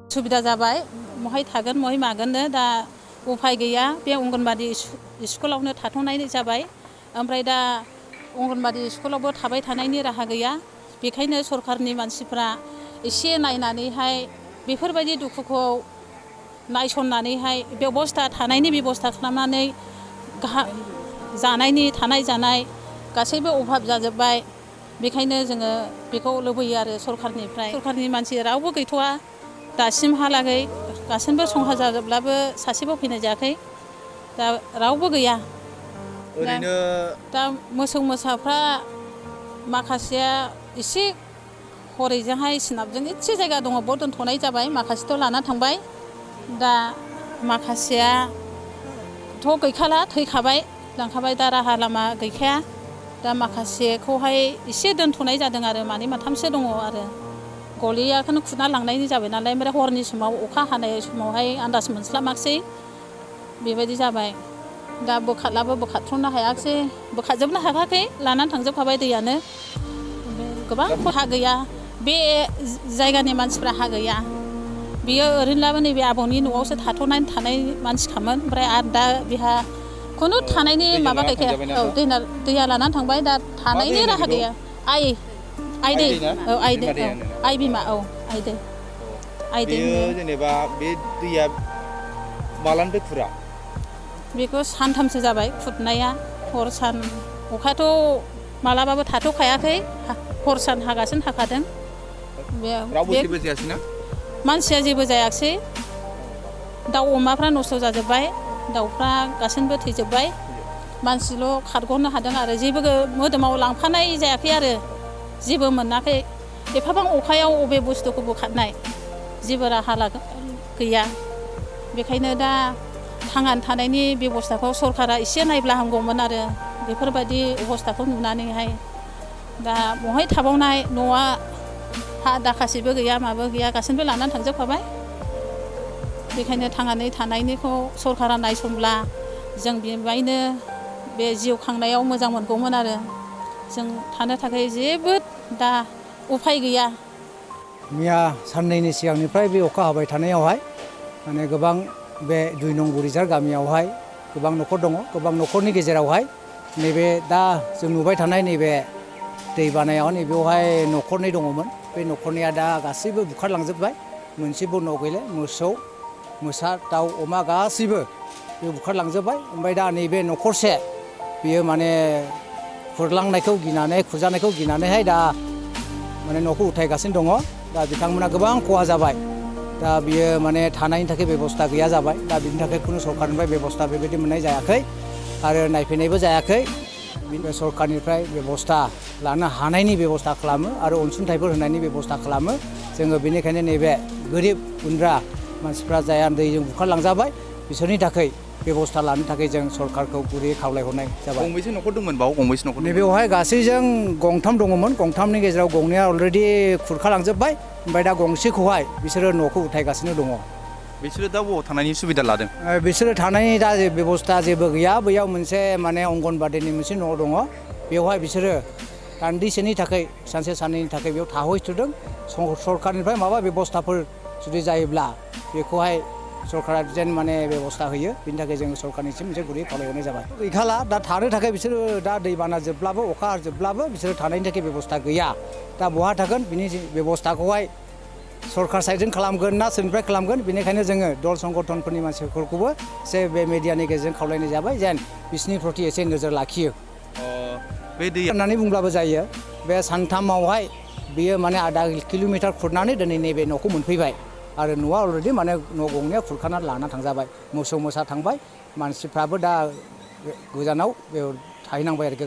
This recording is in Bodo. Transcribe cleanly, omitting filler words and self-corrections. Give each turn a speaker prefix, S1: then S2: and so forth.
S1: सुबिदा जाबाय महाय थागोन महाय मागोननो दा उफाय गैया बे अंगनबादि स्कुलावनो थाथ'नाय जाबाय ओमफ्राय दा अंगनबादि स्कुलावबो थाबाय थानायनि राहा गैया बेखायनो सरकारनि मानसिफ्रा एसे नायनानैहाय बेफोरबायदि दुखुखौ नायसननानैहाय बेबस्था थानायनि बेबस्था खालामनानै जानायनि थानाय जानाय गासैबो अभाब जाजोब्बाय बेखायनो जोङो बेखौ लुबैयो आरो सरकारनि मानसि रावबो गैथ'वा दासिमहालागै गासैबो संहा जाजोबब्लाबो सासेबो फैनाय जायाखै दा रावबो गैया
S2: ओरैनो
S1: दा मोसौ मोसाफ्रा माखासेया एसे हरैजोंहाय सोनाबजों एसे जायगा दङ बेयाव दोनथ'नाय जाबाय माखासेथ' लाना थांबाय दा माखासेयाथ' गैखाला थैखाबाय लांखाबाय दा राहा लामा गैखाया दा माखासेखौहाय एसे दोनथ'नाय जादों आरो मानै माथामसो दङ आरो गलियाखौनो खुरना लांनायनि जाबाय नालाय ओमफ्राय हरनि समाव अखा हानाय समावहाय आन्दाज मोनस्लाबाखिसै बेबायदि जाबाय दा बोखारलाबो बोखारथ्र'नो हायाखिसै बोखारजोबनो हायाखै लानानै थांजोबखाबाय दैयानो गोबां हा गैया बे जायगानि मानसिफ्रा हा गैया बियो ओरैनोब्लाबो नैबे आबौनि न'आवसो थाथ'नानै थानाय मानसिखामोन ओमफ्राय आरो दा बेहा खुनु थानायनि माबा गैखाया औ दैया लानानै थांबाय दा थानायनि राहा गैया आइ दै औ आइ बिमा औ आइ दै
S2: जेनेबा बे दैया मालानिफ्राय खुरा
S1: बेखौ सानथामसो जाबाय खुरनाया हर सान अखाथ' मालाबाबो थाथ'खायाखै हर सान हागासिनो थाखादों
S2: रावबो जेबो जायासैना
S1: मानसिया जेबो जायाखिसै दाउ अमाफ्रा नस्थ' जाजोब्बाय दाउफ्रा गासैबो थैजोब्बाय मानसिल' खारग'नो हादों आरो जेबो मोदोमाव लांफानाय जायाखै आरो जेबो मोनाखै एफाबां अखायाव अबे बुस्थुखौ बोखारनाय जेबो राहा गैया बेखायनो दा थांनानै थानायनि बेबस्थाखौ सरकारा एसे नायब्ला हामगौमोन आरो बेफोरबायदि अबस्थाखौ नुनानैहाय दा बहाय थाबावनाय न'आ हा दाखासेबो गैया माबो गैया गासैबो लानानै थांजोबखाबाय बेखायनो थांनानै थानायनिखौ सरकारा नायसनब्ला जों बेवहायनो बे जिउ खांनायाव मोजां मोनगौमोन आरो जों थानो थाखाय जेबो दा उफाय गैया
S3: मैया साननैनि सिगांनिफ्राय बे अखा हाबाय थानायावहाय माने गोबां बे 2 नं बुरिजार गामियावहाय गोबां न'खर दङ गोबां न'खरनि गेजेरावहाय नैबे दा जों नुबाय थानाय नैबे दै बानायाव नैबेयावहाय न'खरनै दङमोन बे न'खरनिया दा गासैबो बुखारलांजोबबाय मोनसेबो न' गैला मोसौ मोसा दाउ अमा गासैबो बे बुखारलांजोबबाय ओमफ्राय दा नैबे न'खरसे बियो माने खुरजानायखौ गिनानैहाय दा माने न'खौ उथायगासिनो दङ दा बिथांमोना गोबां खहा जाबाय दा बियो माने थानायनि थाखाय बेबस्था गैया जाबाय दा बिनि थाखाय खुनु सरकारनिफ्राय बेबस्था बेबायदि मोननाय जायाखै आरो नायफैनायबो जायाखै सरकारनिफ्राय बेबस्था लानो हानायनि बेबस्था खालामो आरो अनसुंथाइफोर होनायनि बेबस्था खालामो जोङो बेनिखायनो नैबे गोरिब गुन्द्रा मानसिफ्रा जाया दैजों बुखारलांजाबाय बिसोरनि थाखाय बेबस्था लानो थाखाय जों सरकारखौ गुरैयै खावलायहरनाय जाबाय
S2: गंबेसे न'खर दंमोन बाव गंबेसे न'खर
S3: नैबेवहाय गासैजों गंथाम दङमोन गंथामनि गेजेराव गंनैया अलरेडि खुरखालांजोबबाय ओमफ्राय दा गंसेखौहाय बिसोरो न'खौ उथायगासिनो दङ
S2: बिसोरो दा बबाव थानायनि सुबिदा लादों
S3: बिसोरो थानायनि दा बेबस्था जेबो गैया बैयाव मोनसे माने अंगनबादिनि मोनसे न' दङ बेवहाय बिसोरो दान्दिसेनि थाखाय सानसे साननैनि थाखाय बेयाव थाहैथ'दों सरकारनिफ्राय माबा बेबस्थाफोर जुदि जायोब्ला बेखौहाय सरकारा जेन माने बेबस्था होयो बिनि थाखाय जों सरकारनिसिम मोनसे गुरै खावलायहरनाय जाबाय गैखाला दा थानो थाखाय बिसोरो दा दैबाना जोबब्लाबो अखा हाजोबब्लाबो बिसोरो थानायनि थाखाय बेबस्था गैया दा बहा थागोन बिनि बेबस्थाखौहाय सरकार साइडजों खालामगोन ना सोरनिफ्राय खालामगोन बेनिखायनो जोङो दल संगठनफोरनि मानसिफोरखौबो एसे बे मिडियानि गेजेरजों खावलायनाय जाबाय जेन बिसोरनि प्रति एसे नोजोर लाखियो
S2: बे दै
S3: होननानै बुंब्लाबो जायो बे सानथामावहाय बियो माने आधा किल'मिटार खुरनानै दिनै नैबे न'खौ मोनफैबाय आरो न'आ अलरेडि माने न' गंनैया खुरखानानै लाना थांजाबाय मोसौ मोसा थांबाय मानसिफ्राबो दा गोजानाव थाहैनांबाय आरोखि